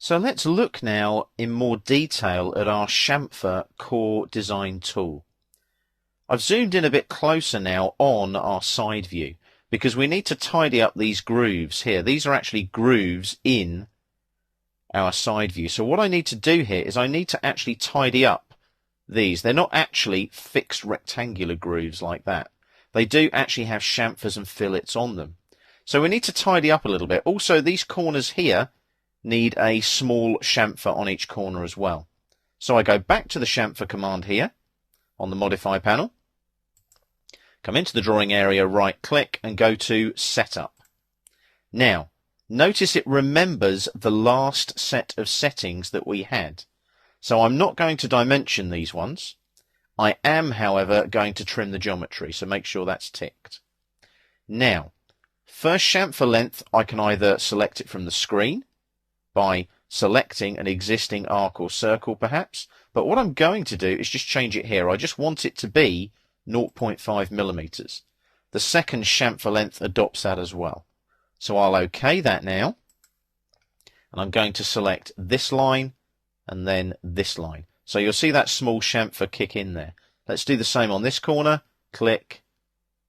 So let's look now in more detail at our chamfer core design tool. I've zoomed in a bit closer now on our side view because we need to tidy up these grooves here. These are actually grooves in our side view. So what I need to do here is I need to actually tidy up these. They're not actually fixed rectangular grooves like that. They do actually have chamfers and fillets on them. So we need to tidy up a little bit. Also, these corners here need a small chamfer on each corner as well. So I go back to the chamfer command here on the modify panel, come into the drawing area, right click and go to setup. Now notice it remembers the last set of settings that we had. So I'm not going to dimension these ones. I am, however, going to trim the geometry, so make sure that's ticked. Now, first chamfer length, I can either select it from the screen by selecting an existing arc or circle perhaps, but what I'm going to do is just change it here. I just want it to be 0.5 millimeters. The second chamfer length adopts that as well. So I'll OK that now, and I'm going to select this line and then this line. So you'll see that small chamfer kick in there. Let's do the same on this corner. Click,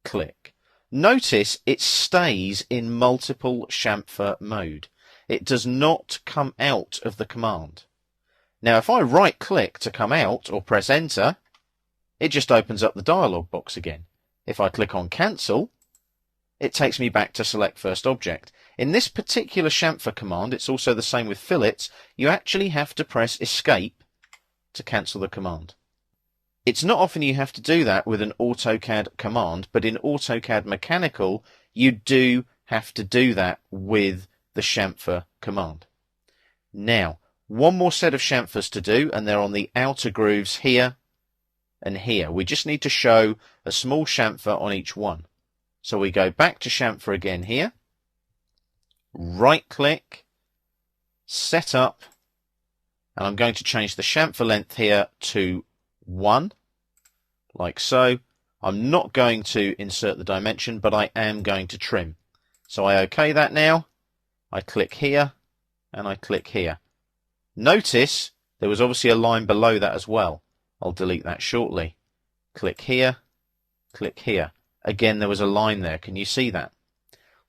click. Notice it stays in multiple chamfer mode. It does not come out of the command. Now if I right click to come out or press enter, it just opens up the dialog box again. If I click on cancel, it takes me back to select first object. In this particular chamfer command, it's also the same with fillets, you actually have to press escape to cancel the command. It's not often you have to do that with an Autocad command, but in Autocad Mechanical, you do have to do that with the chamfer command. Now, one more set of chamfers to do, and they're on the outer grooves here and here. We just need to show a small chamfer on each one. So we go back to chamfer again here, right click, set up, and I'm going to change the chamfer length here to 1, like so. I'm not going to insert the dimension, but I am going to trim. So I OK that now. I click here and I click here. Notice there was obviously a line below that as well. I'll delete that shortly. Click here, click here. Again, there was a line there. Can you see that?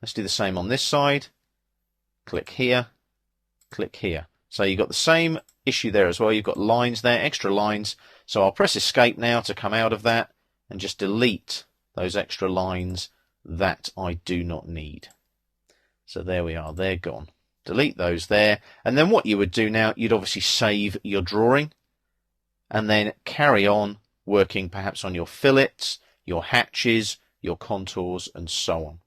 Let's do the same on this side. Click here, click here. So you've got the same issue there as well. You've got lines there, extra lines. So I'll press escape now to come out of that and just delete those extra lines that I do not need. So there we are, they're gone. Delete those there. And then what you would do now, you'd obviously save your drawing and then carry on working perhaps on your fillets, your hatches, your contours, and so on.